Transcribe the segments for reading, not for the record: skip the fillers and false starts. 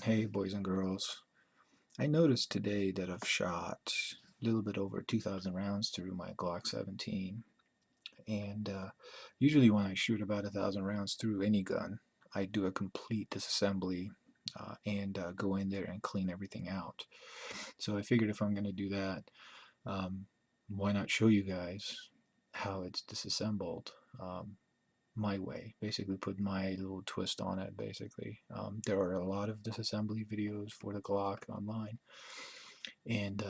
Hey boys and girls, I noticed today that I've shot a little bit over 2,000 rounds through my Glock 17, and usually when I shoot about 1,000 rounds through any gun, I do a complete disassembly and go in there and clean everything out. So I figured if I'm going to do that, um, why not show you guys how it's disassembled my way, basically put my little twist on it. Basically, there are a lot of disassembly videos for the Glock online, and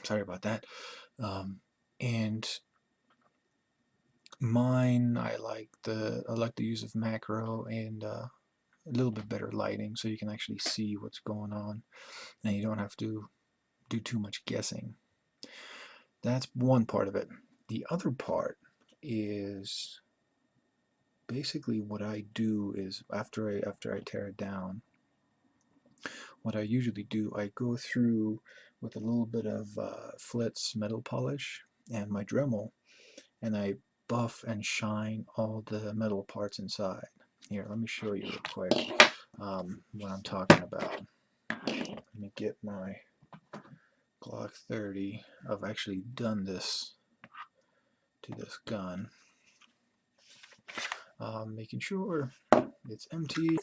sorry about that. And mine, I like the use of macro and a little bit better lighting, so you can actually see what's going on, and you don't have to do too much guessing. That's one part of it. The other part is basically what I do is after I tear it down, what I usually do, I go through with a little bit of Flitz metal polish and my Dremel, and I buff and shine all the metal parts inside. Here, let me show you real quick what I'm talking about. Let me get my Glock 30. I've actually done this to this gun. Making sure it's empty.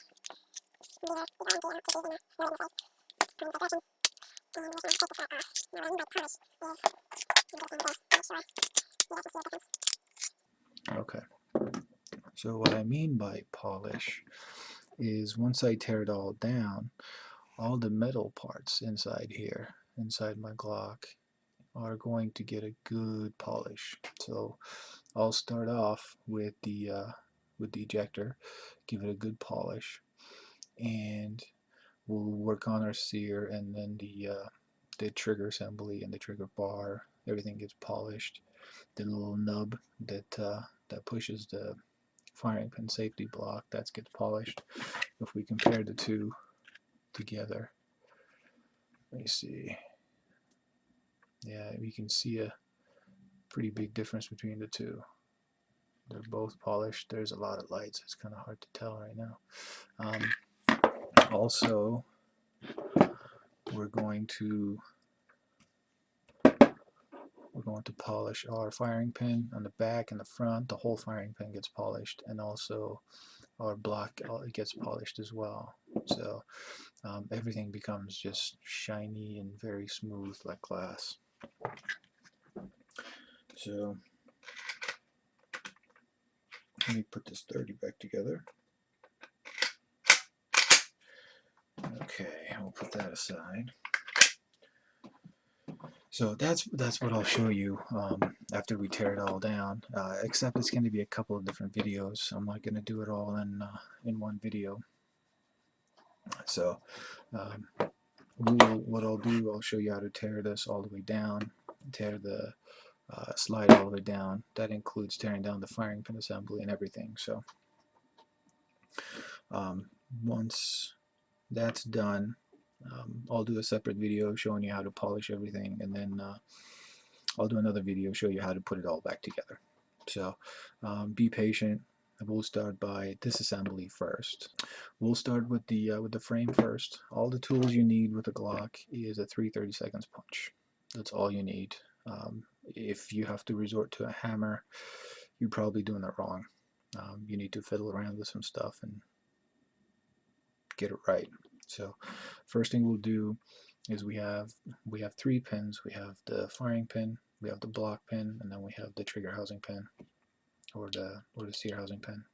Okay, so what I mean by polish is once I tear it all down, all the metal parts inside here, inside my Glock, are going to get a good polish. So I'll start off with the ejector, give it a good polish, and we'll work on our sear, and then the trigger assembly and the trigger bar, everything gets polished. The little nub that pushes the firing pin safety block, that gets polished. If we compare the two together, let me see. Yeah, we can see a pretty big difference between the two. They're both polished. There's a lot of light, so it's kind of hard to tell right now. Also, we're going to polish our firing pin on the back and the front. The whole firing pin gets polished, and also our block, it gets polished as well. So everything becomes just shiny and very smooth like glass. So let me put this 30 back together. Okay, I'll put that aside. So that's what I'll show you after we tear it all down. Except it's going to be a couple of different videos. I'm not going to do it all in one video. So what I'll do, I'll show you how to tear this all the way down, tear the slide all the way down. That includes tearing down the firing pin assembly and everything. So once that's done, I'll do a separate video showing you how to polish everything, and then I'll do another video show you how to put it all back together. So be patient. We'll start by disassembly first. We'll start with the frame first. All the tools you need with a Glock is a 3/32 punch. That's all you need. If you have to resort to a hammer, you're probably doing it wrong. You need to fiddle around with some stuff and get it right. So first thing we'll do is we have 3 pins. We have the firing pin, we have the block pin, and then we have the trigger housing pin, or the sear housing pin.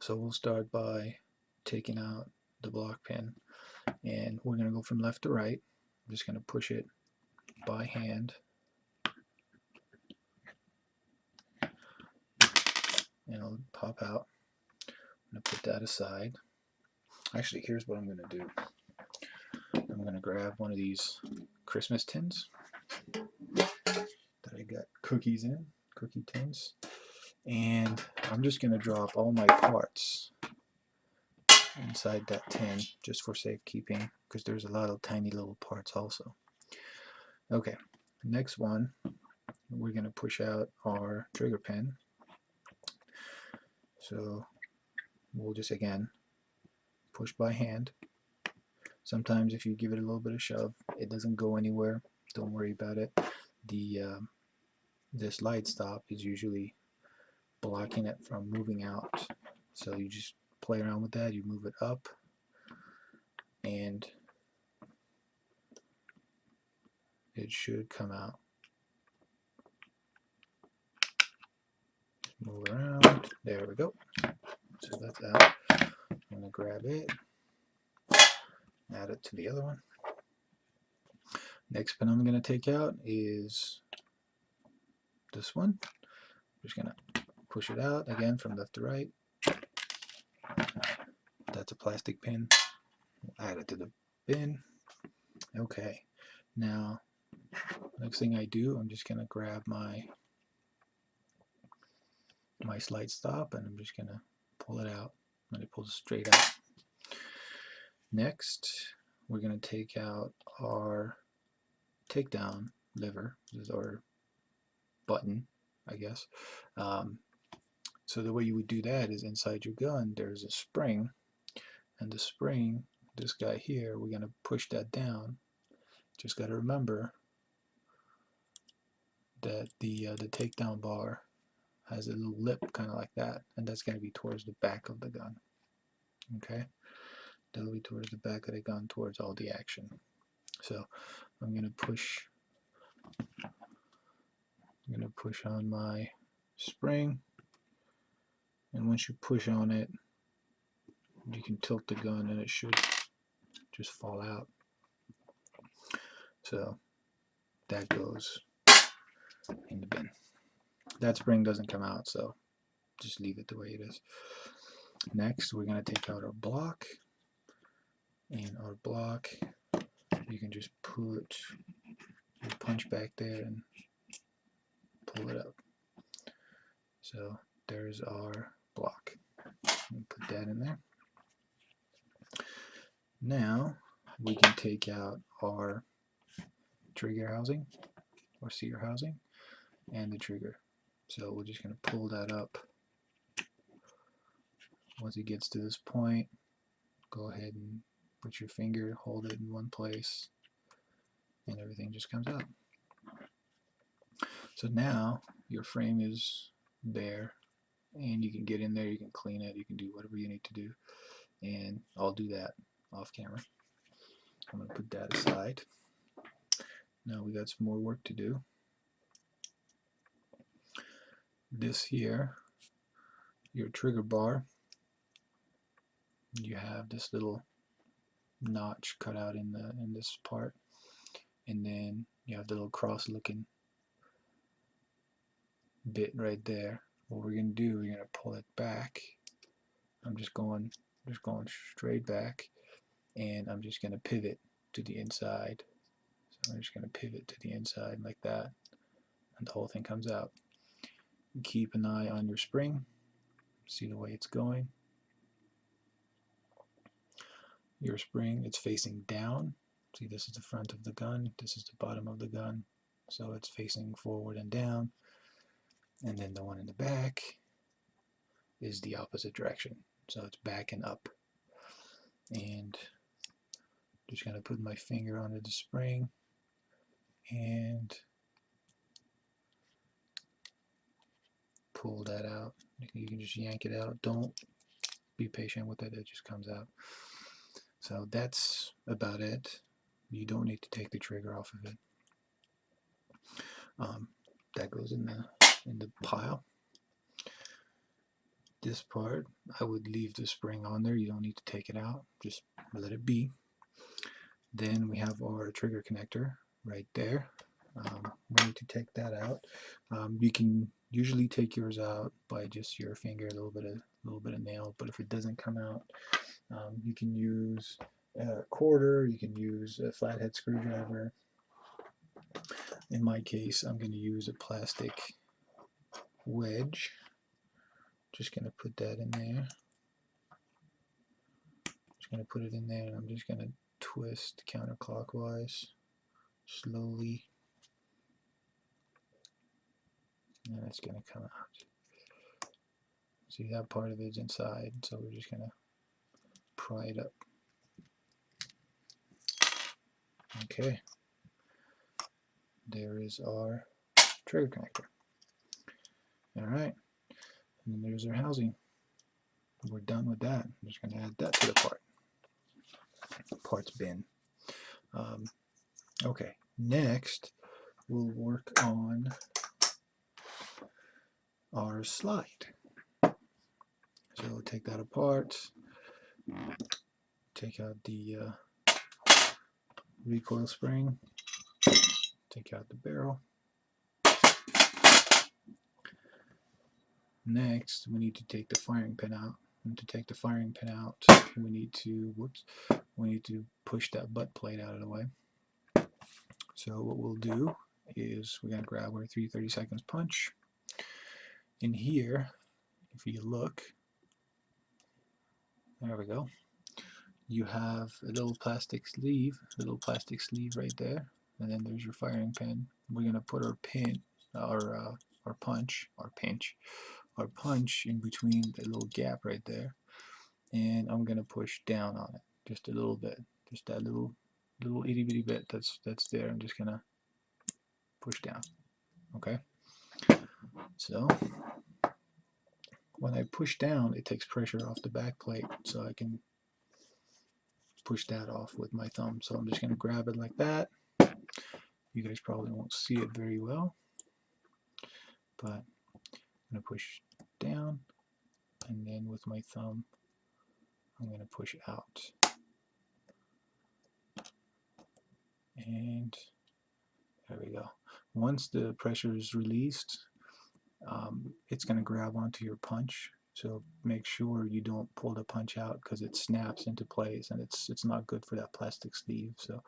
So we'll start by taking out the block pin, and we're going to go from left to right. I'm just going to push it by hand, and it'll pop out. I'm going to put that aside. Actually, here's what I'm going to do. I'm going to grab one of these Christmas tins that I got cookies in, cookie tins, and I'm just going to drop all my parts inside that tin just for safekeeping, because there's a lot of tiny little parts also. Okay, next one, we're going to push out our trigger pin. So we'll just again push by hand. Sometimes if you give it a little bit of shove, it doesn't go anywhere. Don't worry about it. The slide stop is usually blocking it from moving out. So you just play around with that. You move it up, and it should come out. Move around. There we go. So that's out. I'm going to grab it, add it to the other one. Next pin I'm going to take out is this one. I'm just going to push it out again from left to right. That's a plastic pin. We'll add it to the bin. Okay. Now, next thing I do, I'm just going to grab my slide stop, and I'm just going to pull it out, and it pulls straight out. Next, we're going to take out our takedown lever, or button, I guess. So the way you would do that is inside your gun there's a spring, and the spring, this guy here, we're going to push that down. Just got to remember that the takedown bar has a little lip kind of like that, and that's going to be towards the back of the gun. Okay, that'll be towards the back of the gun, towards all the action. So I'm going to push on my spring, and once you push on it, you can tilt the gun and it should just fall out. So that goes in the bin. That spring doesn't come out, so just leave it the way it is. Next, we're going to take out our block, and our block, you can just put your punch back there and pull it up. So there's our block. Put that in there. Now we can take out our trigger housing or sear housing and the trigger. So we're just going to pull that up. Once it gets to this point, go ahead and put your finger, hold it in one place, and everything just comes out. So now your frame is there, and you can get in there, you can clean it, you can do whatever you need to do, and I'll do that off camera. I'm going to put that aside. Now we got some more work to do. This here, your trigger bar, you have this little notch cut out in this part, and then you have the little cross looking bit right there. What we're going to do, we're going to pull it back. I'm just going straight back, and I'm just going to pivot to the inside. So I'm just going to pivot to the inside like that, and the whole thing comes out. Keep an eye on your spring, see the way it's going. Your spring, it's facing down. See, this is the front of the gun, this is the bottom of the gun, so it's facing forward and down. And then the one in the back is the opposite direction, so it's back and up. And just going to put my finger under the spring and pull that out. You can just yank it out. Don't be patient with it, it just comes out. So that's about it. You don't need to take the trigger off of it. That goes in the pile. This part, I would leave the spring on there. You don't need to take it out, just let it be. Then we have our trigger connector right there. We need to take that out. You can usually take yours out by just your finger, a little bit of nail, but if it doesn't come out, you can use a quarter, you can use a flathead screwdriver. In my case, I'm going to use a plastic wedge. Just going to put that in there. Just going to put it in there, and I'm just going to twist counterclockwise slowly, and it's going to come out. See, that part of it's inside, so we're just going to pry it up. Okay, there is our trigger connector. Alright, and then there's our housing. We're done with that. I'm just going to add that to the parts bin. Okay, next we'll work on our slide. So we'll take that apart, take out the recoil spring, take out the barrel. Next, we need to take the firing pin out. And to take the firing pin out, we need to push that butt plate out of the way. So what we'll do is we're going to grab our 3/32 punch. In here, if you look, there we go. You have a little plastic sleeve right there, and then there's your firing pin. We're going to put our pin, our punch in between the little gap right there, and I'm going to push down on it just a little bit, just that little itty bitty bit that's there. I'm just going to push down. Okay, so when I push down, it takes pressure off the back plate, so I can push that off with my thumb. So I'm just going to grab it like that. You guys probably won't see it very well, but I'm going to push down, and then with my thumb I'm going to push out, and there we go. Once the pressure is released, it's going to grab onto your punch, so make sure you don't pull the punch out because it snaps into place, and it's not good for that plastic sleeve. So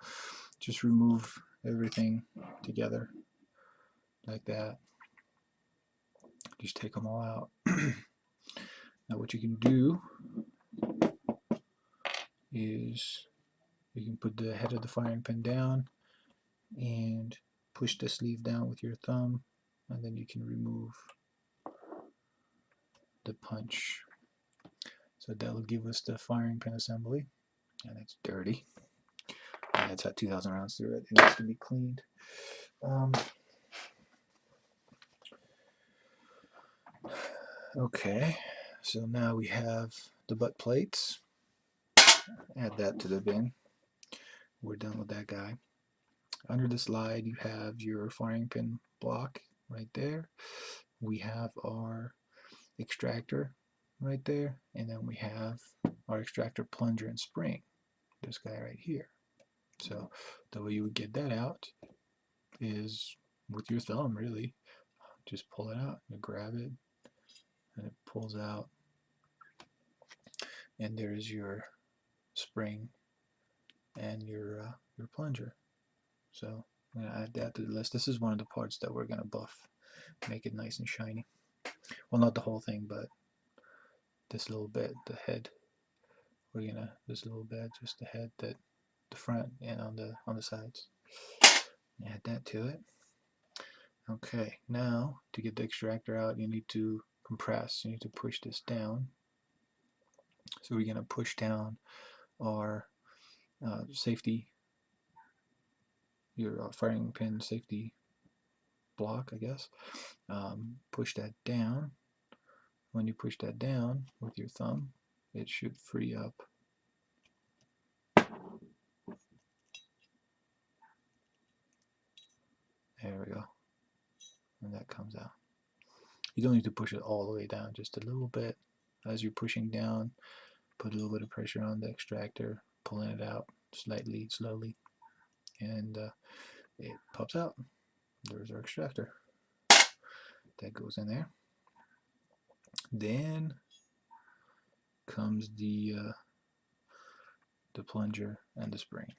just remove everything together like that. Just take them all out. Now what you can do is you can put the head of the firing pin down and push the sleeve down with your thumb, and then you can remove the punch. So that'll give us the firing pin assembly, and it's dirty. It's had 2,000 rounds through it. It needs to be cleaned. Okay, so now we have the butt plates. Add that to the bin. We're done with that guy. Under the slide, you have your firing pin block right there. We have our extractor right there, and then we have our extractor plunger and spring, this guy right here. So the way you would get that out is with your thumb, really. Just pull it out, you grab it, and it pulls out, and there's your spring and your plunger. So I'm going to add that to the list. This is one of the parts that we're going to buff, make it nice and shiny. Well, not the whole thing, but this little bit, the head. We're gonna this little bit, just the head, the front, and on the sides. Add that to it. Okay, now to get the extractor out, you need to compress. You need to push this down. So we're gonna push down our safety, your firing pin safety block, I guess. Push that down. When you push that down with your thumb, it should free up. There we go. And that comes out. You don't need to push it all the way down, just a little bit. As you're pushing down, put a little bit of pressure on the extractor, pulling it out slightly, slowly, and it pops out. There's our extractor. That goes in there. Then comes the plunger and the spring.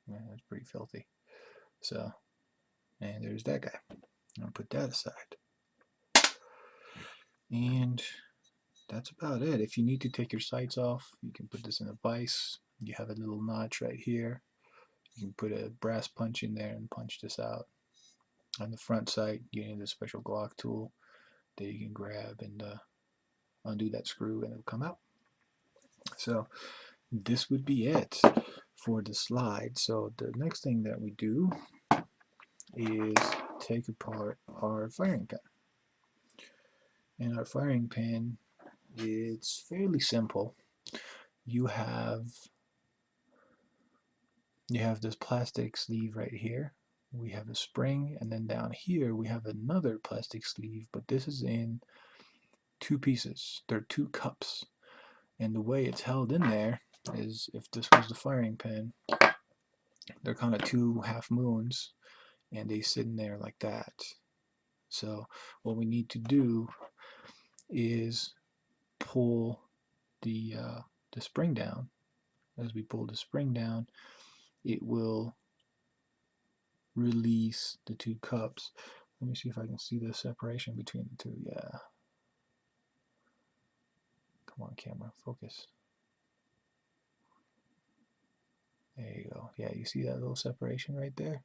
Yeah, that's pretty filthy. So, and there's that guy. I'll put that aside. And that's about it. If you need to take your sights off, you can put this in a vise. You have a little notch right here. You can put a brass punch in there and punch this out. On the front sight, you need a special Glock tool that you can grab and undo that screw and it'll come out. So this would be it for the slide. So the next thing that we do is take apart our firing pin. And our firing pin, it's fairly simple. You have this plastic sleeve right here. We have a spring, and then down here we have another plastic sleeve, but this is in two pieces. There are two cups. And the way it's held in there is, if this was the firing pin, they're kind of two half moons, and they sit in there like that. So what we need to do is pull the spring down. As we pull the spring down, it will release the two cups. Let me see if I can see the separation between the two. Yeah. Come on, camera, focus. There you go. Yeah, you see that little separation right there?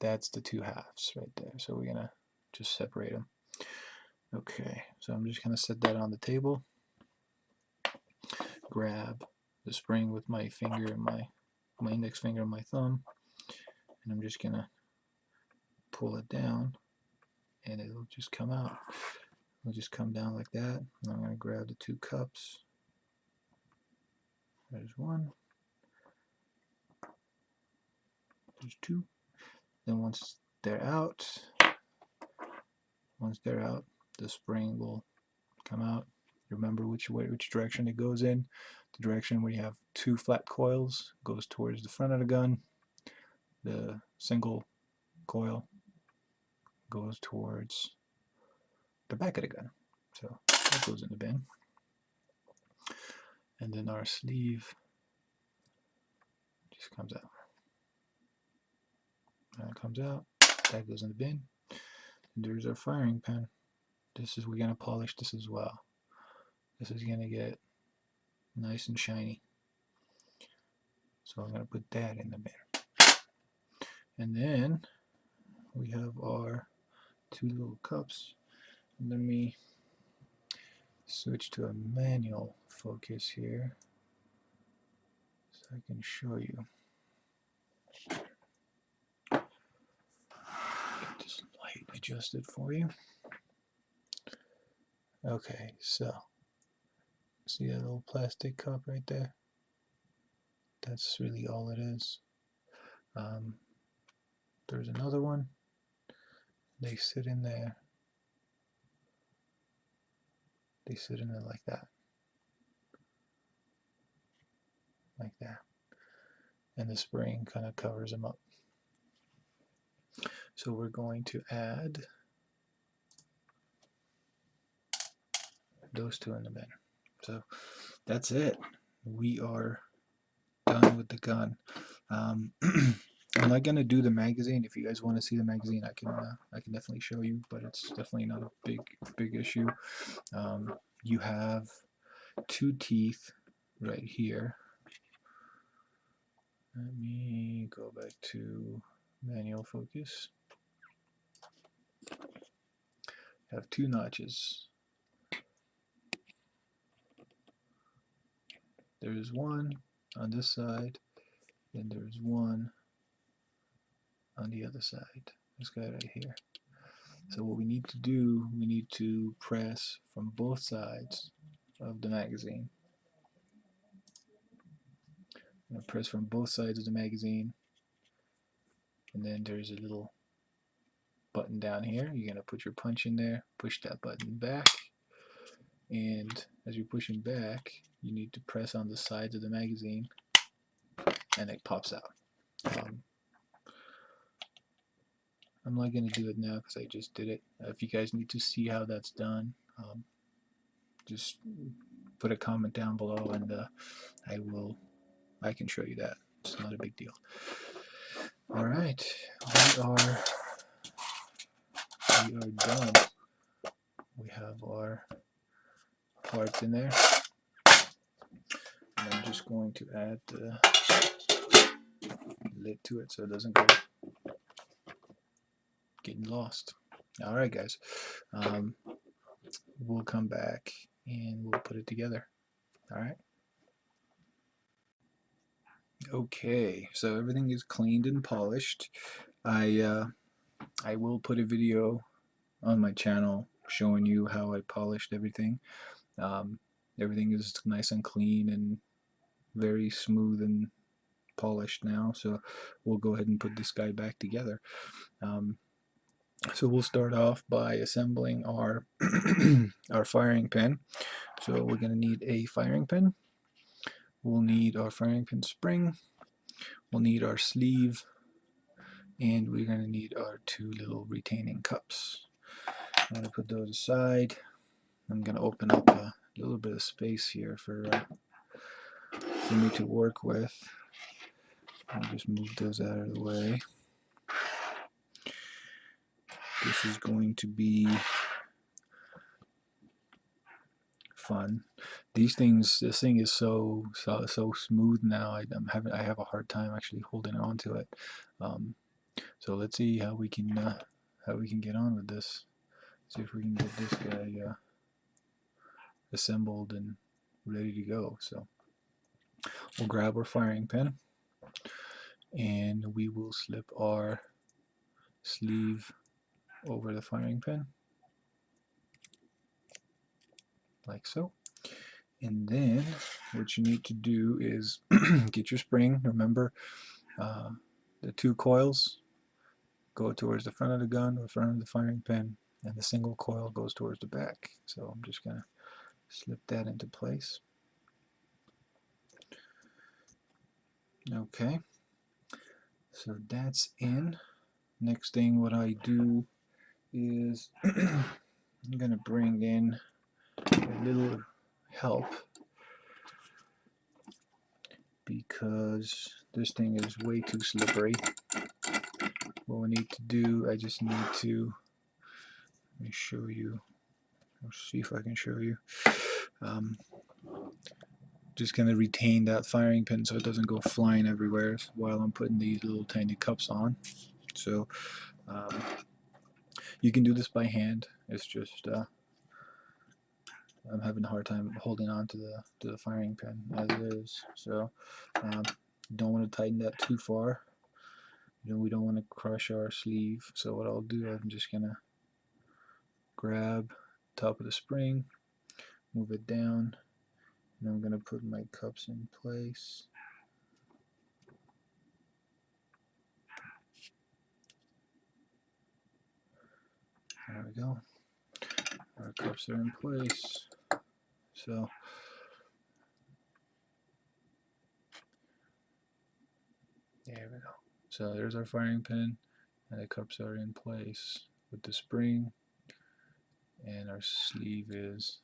That's the two halves right there. So we're gonna just separate them. Okay, so I'm just gonna set that on the table. Grab the spring with my finger and my index finger and my thumb, and I'm just gonna pull it down, and it'll just come out. It'll just come down like that. And I'm gonna grab the two cups. There's one. There's two. Then once they're out, the spring will come out. Remember which direction it goes in. The direction where you have two flat coils goes towards the front of the gun. The single coil goes towards the back of the gun. So that goes in the bin. And then our sleeve just comes out. That comes out. That goes in the bin. And there's our firing pin. We're gonna polish this as well. This is gonna get nice and shiny. So I'm gonna put that in the bin. And then we have our two little cups. And let me switch to a manual focus here so I can show you. Get this light adjusted for you. Okay, so see that little plastic cup right there? That's really all it is. There's another one. They sit in there. They sit in there like that. Like that. And the spring kind of covers them up. So we're going to add those two in the bin. So that's it. We are done with the gun. I'm not gonna do the magazine. If you guys want to see the magazine, I can definitely show you, but it's definitely not a big issue. You have two teeth right here. Let me go back to manual focus. Have two notches. There's one on this side, and there's one on the other side. This guy right here. So what we need to do, we need to press from both sides of the magazine. I'm going to press from both sides of the magazine, and then there's a little button down here. You're going to put your punch in there, push that button back, and as you're pushing back, you need to press on the sides of the magazine, and it pops out. I'm not going to do it now because I just did it. If you guys need to see how that's done, just put a comment down below, and I can show you that. It's not a big deal. All right, we are done. We have our parts in there, and I'm just going to add the lid to it so it doesn't go getting lost. All right, guys. we'll come back and we'll put it together. All right. Okay, so everything is cleaned and polished. I will put a video on my channel showing you how I polished everything. Um, Everything is nice and clean and very smooth and polished now, so we'll go ahead and put this guy back together. So we'll start off by assembling our our firing pin. So we're going to need a firing pin. We'll need our firing pin spring. We'll need our sleeve, and we're going to need our two little retaining cups. I'm going to put those aside. I'm going to open up a little bit of space here for me to work with. I'll just move those out of the way. This is going to be fun. This thing is so smooth now. I have a hard time actually holding on to it. So let's see how we can get on with this. See if we can get this guy assembled and ready to go. So we'll grab our firing pin and we will slip our sleeve over the firing pin like so. And then what you need to do is get your spring. Remember, the two coils go towards the front of the gun, the front of the firing pin, and the single coil goes towards the back. So I'm just going to slip that into place. Okay, so that's in. Next thing what I do is I'm going to bring in a little help because this thing is way too slippery. What we need to do, I just need to, let me show you, let's see if I can show you. Just going to retain that firing pin so it doesn't go flying everywhere while I'm putting these little tiny cups on. So you can do this by hand. It's just I'm having a hard time holding on to the firing pin as it is. So don't want to tighten that too far. We don't want to crush our sleeve. So what I'll do, I'm just gonna grab top of the spring, move it down, and I'm gonna put my cups in place. There we go. Our cups are in place. So there we go. So there's our firing pin, and the cups are in place with the spring, and our sleeve is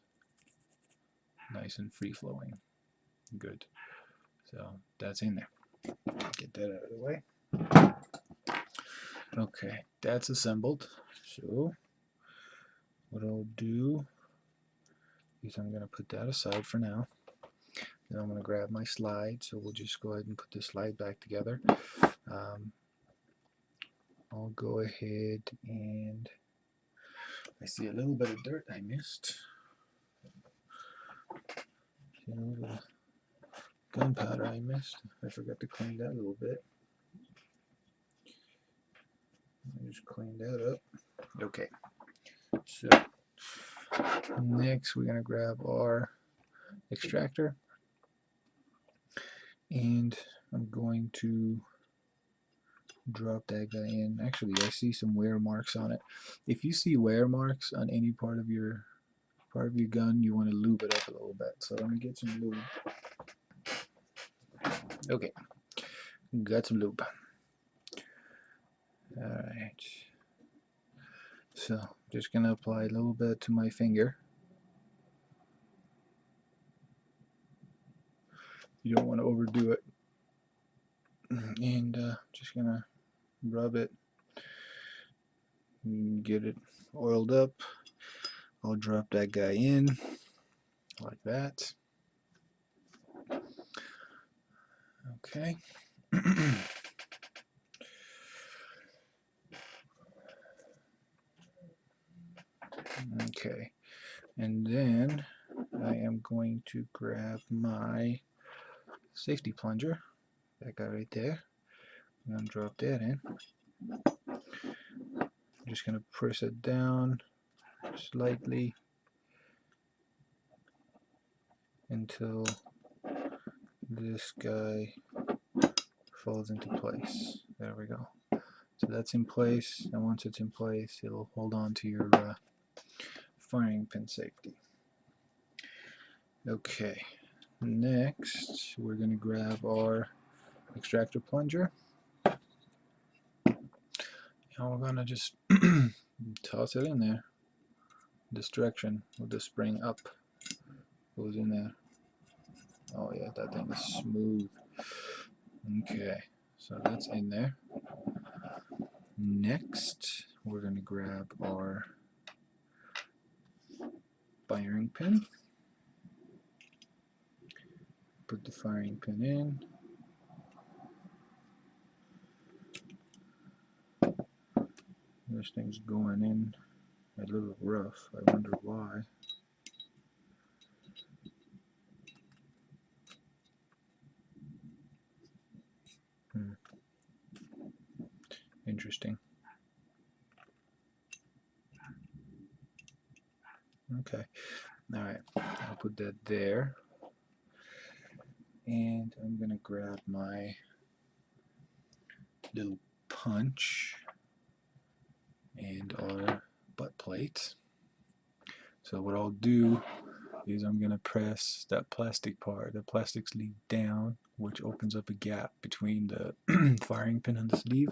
nice and free flowing. Good. So that's in there. Get that out of the way. Okay, that's assembled. So what I'll do is I'm going to put that aside for now. Then I'm going to grab my slide. So we'll just go ahead and put the slide back together. I'll go ahead and I see a little bit of dirt I missed. See a little bit of gunpowder I missed. I forgot to clean that a little bit. Let me just clean that up. Okay. So next we're going to grab our extractor, and I'm going to drop that guy in. Actually, I see some wear marks on it. If you see wear marks on any part of your gun, you want to lube it up a little bit. So let me get some lube. Okay, got some lube. Alright, so just gonna apply a little bit to my finger. You don't want to overdo it. And just gonna rub it, get it oiled up. I'll drop that guy in like that. Okay. Okay. And then I am going to grab my safety plunger, that guy right there. I'm going to drop that in. I'm just going to press it down slightly until this guy falls into place. There we go. So that's in place, and once it's in place, it'll hold on to your firing pin safety. Okay, next we're going to grab our extractor plunger, and we're going to just toss it in there. This direction with the spring up goes in there. Oh yeah, that thing is smooth. Okay, so that's in there. Next, we're going to grab our firing pin. Put the firing pin in. This thing's going in a little rough. I wonder why. Interesting. Okay. Alright. I'll put that there. And I'm going to grab my little punch and our butt plate. So what I'll do is I'm going to press that plastic part, the plastic sleeve down, which opens up a gap between the firing pin and the sleeve.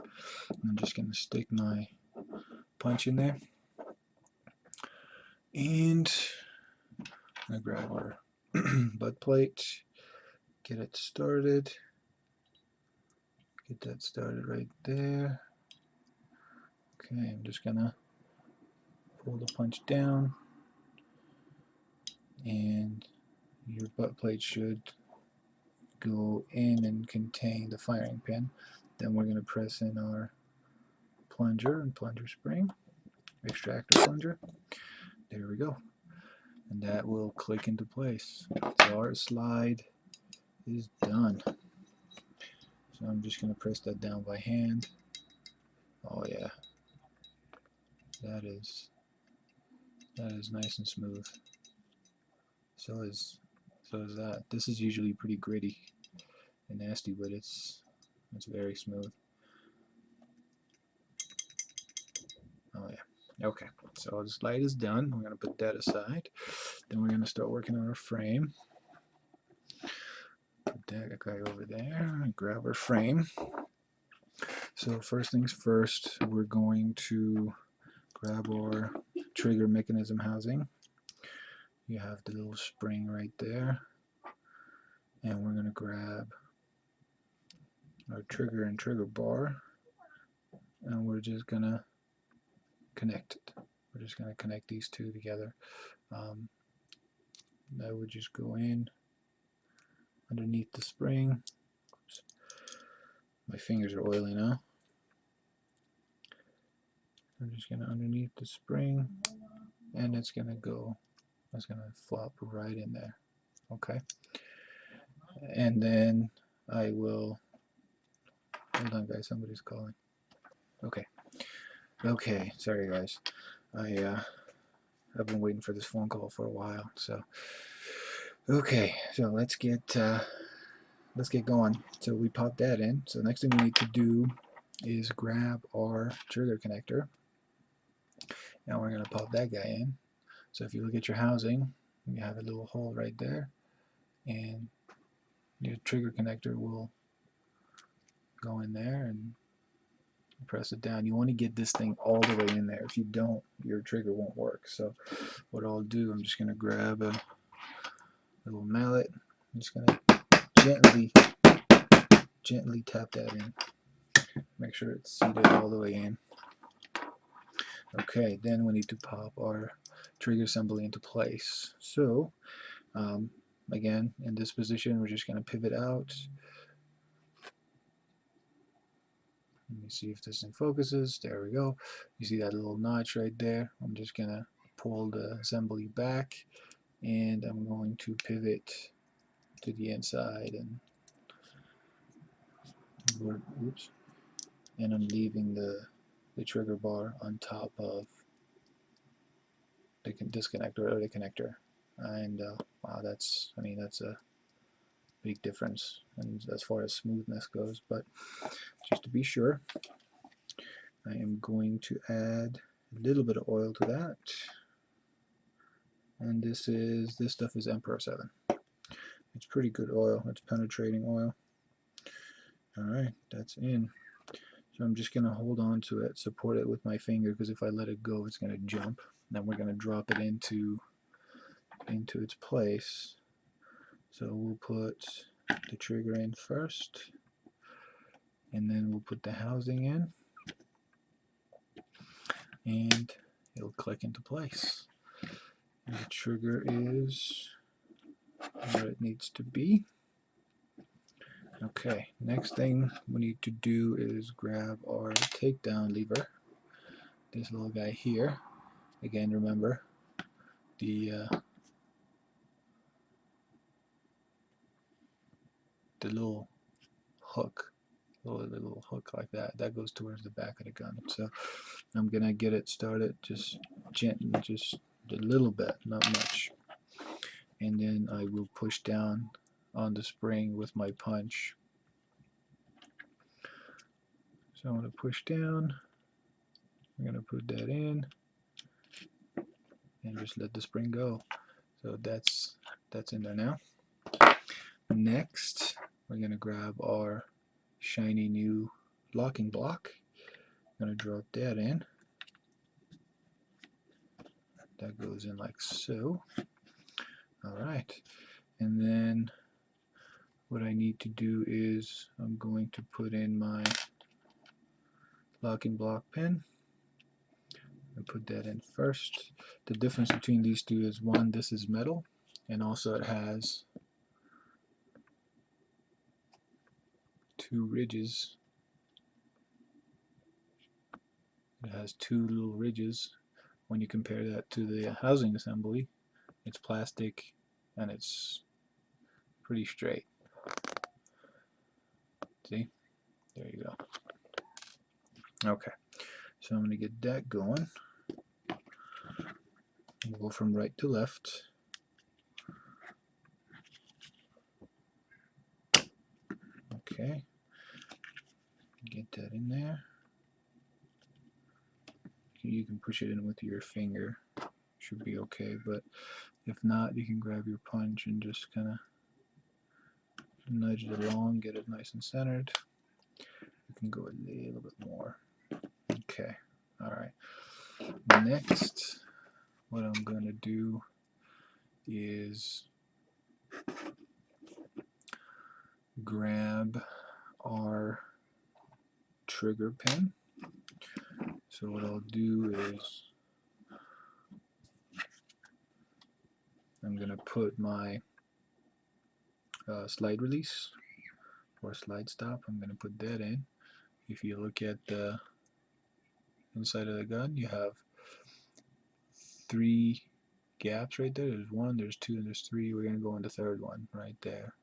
And I'm just going to stick my punch in there. And I'm going to grab our butt plate, get it started. Get that started right there. Okay, I'm just going to pull the punch down. And your butt plate should go in and contain the firing pin. Then we're going to press in our plunger and plunger spring, extractor plunger. There we go. And that will click into place. So our slide is done. So I'm just going to press that down by hand. Oh yeah. That is nice and smooth. So is that. This is usually pretty gritty and nasty, but it's very smooth. Oh yeah. Okay. So the slide is done. We're gonna put that aside. Then we're gonna start working on our frame. Put that guy over there and grab our frame. So first things first, we're going to grab our trigger mechanism housing. You have the little spring right there. And we're going to grab our trigger and trigger bar. And we're just going to connect it. We're just going to connect these two together. That would just go in underneath the spring. Oops. My fingers are oily now. I'm just going to underneath the spring, and it's going to go, it's going to flop right in there. Okay. And then I will, hold on guys, somebody's calling. Okay. Okay, sorry guys. I've been waiting for this phone call for a while. So, okay, so let's get going. So we pop that in. So the next thing we need to do is grab our trigger connector. Now we're going to pop that guy in. So if you look at your housing, you have a little hole right there, and your trigger connector will go in there and press it down. You want to get this thing all the way in there. If you don't, your trigger won't work. So what I'll do, I'm just going to grab a little mallet. I'm just going to gently tap that in. Make sure it's seated all the way in. Okay, then we need to pop our trigger assembly into place. So again, in this position, we're just going to pivot out. Let me see if this thing focuses. There we go. You see that little notch right there? I'm just going to pull the assembly back, and I'm going to pivot to the inside, and oops, and I'm leaving the trigger bar on top of the disconnector or the connector. And wow, that's a big difference, and as far as smoothness goes. But just to be sure, I am going to add a little bit of oil to that, and this stuff is Emperor 7. It's pretty good oil. It's penetrating oil. Alright, that's in. So I'm just going to hold on to it, support it with my finger, because if I let it go, it's going to jump. Then we're going to drop it into its place. So we'll put the trigger in first, and then we'll put the housing in, and it'll click into place. And the trigger is where it needs to be. Okay, next thing we need to do is grab our takedown lever, this little guy here. Again, remember the little hook, little hook like that goes towards the back of the gun. So I'm gonna get it started just gently, just a little bit, not much, and then I will push down on the spring with my punch. So I'm going to push down, I'm going to put that in, and just let the spring go. So that's in there now. Next, we're going to grab our shiny new locking block. I'm going to drop that in. That goes in like so. Alright, and then what I need to do is I'm going to put in my locking block pin and put that in first. The difference between these two is, one, this is metal, and also it has two ridges. It has two little ridges. When you compare that to the housing assembly, it's plastic and it's pretty straight. See? There you go. Okay, so I'm going to get that going. We'll go from right to left. Okay, get that in there. You can push it in with your finger. Should be okay, but if not, you can grab your punch and just kind of nudge it along, get it nice and centered. You can go a little bit more. Okay, alright. Next, what I'm going to do is grab our trigger pin. So what I'll do is I'm going to put my slide release or slide stop. I'm going to put that in. If you look at the inside of the gun, you have 3 gaps right there. There's 1, there's 2, and there's 3. We're going to go in the third one right there.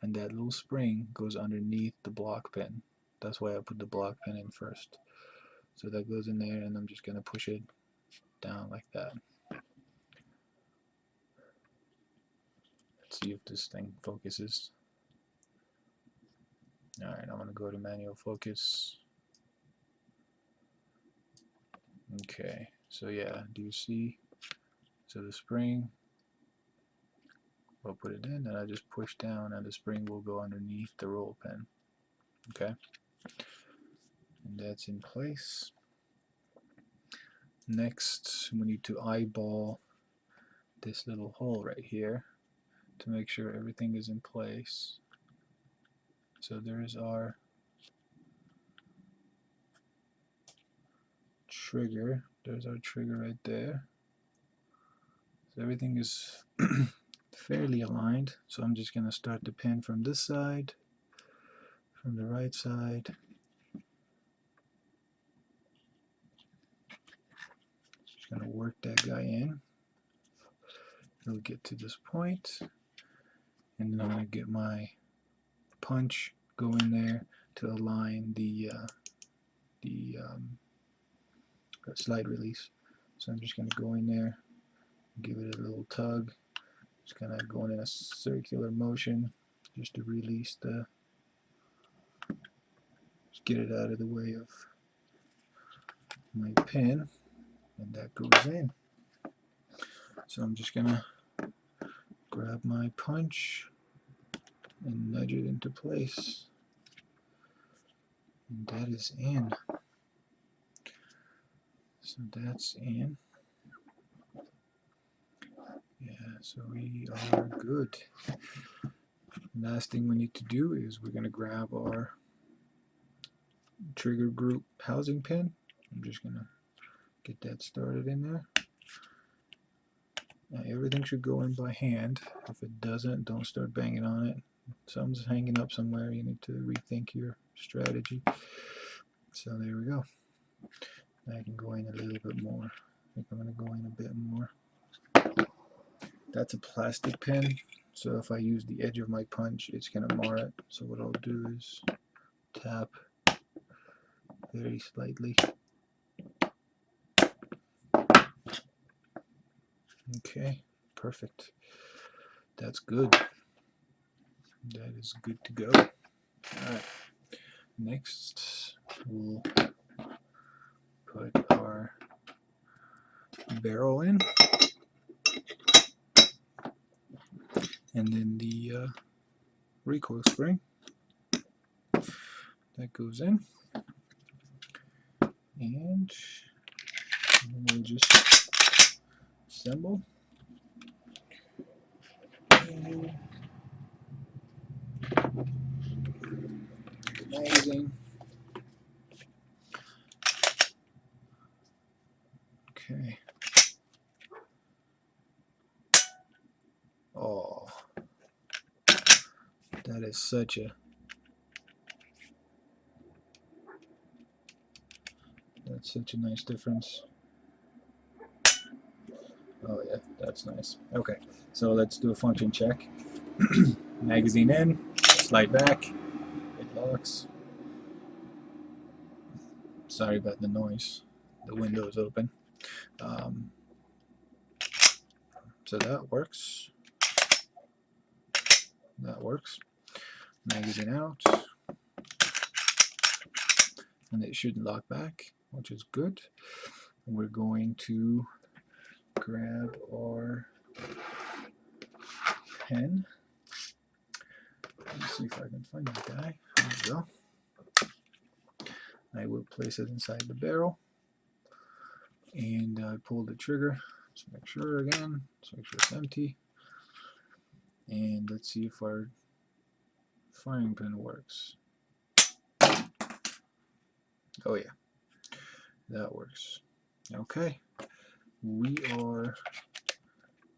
And that little spring goes underneath the block pin. That's why I put the block pin in first. So that goes in there, and I'm just going to push it down like that. Let's see if this thing focuses. Alright, I'm going to go to manual focus. Okay, so yeah, do you see? So the spring, I'll put it in, and I just push down, and the spring will go underneath the roll pin. Okay, and that's in place. Next, we need to eyeball this little hole right here to make sure everything is in place. So there's our trigger. There's our trigger right there. So everything is fairly aligned. So I'm just going to start the pin from this side, from the right side. Just going to work that guy in. It'll get to this point, and then I'm going to get my punch, go in there to align the slide release. So I'm just going to go in there, give it a little tug, just kind of going in a circular motion just to release just get it out of the way of my pin, and that goes in. So I'm just going to grab my punch and nudge it into place, and that is in. So that's in. Yeah, so we are good. Last thing we need to do is we're going to grab our trigger group housing pin. I'm just going to get that started in there. Now everything should go in by hand. If it doesn't, don't start banging on it. If something's hanging up somewhere, you need to rethink your strategy. So there we go. I can go in a little bit more. I think I'm going to go in a bit more. That's a plastic pin, so if I use the edge of my punch, it's going to mar it. So what I'll do is tap very slightly. Okay, perfect. That's good. That is good to go. Alright, next we'll put our barrel in, and then the recoil spring that goes in, and we'll just assemble. And magazine. Okay. Oh, that is such a nice difference. Oh yeah, that's nice. Okay, so let's do a function check. Magazine in, slide back, it locks. Sorry about the noise. The window is open. So that works. That works. Magazine out. And it shouldn't lock back, which is good. We're going to grab our pen. Let's see if I can find that guy. There we go. I will place it inside the barrel, and I pull the trigger. Let's make sure again. Let's make sure it's empty. And let's see if our firing pin works. Oh yeah, that works. Okay, we are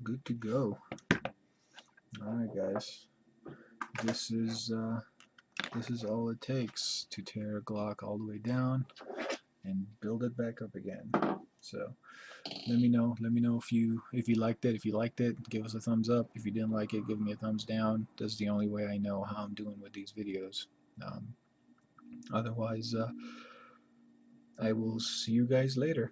good to go. Alright guys, this is all it takes to tear a Glock all the way down and build it back up again. So let me know if you liked it. If you liked it, give us a thumbs up. If you didn't like it, give me a thumbs down. That's the only way I know how I'm doing with these videos. Otherwise, I will see you guys later.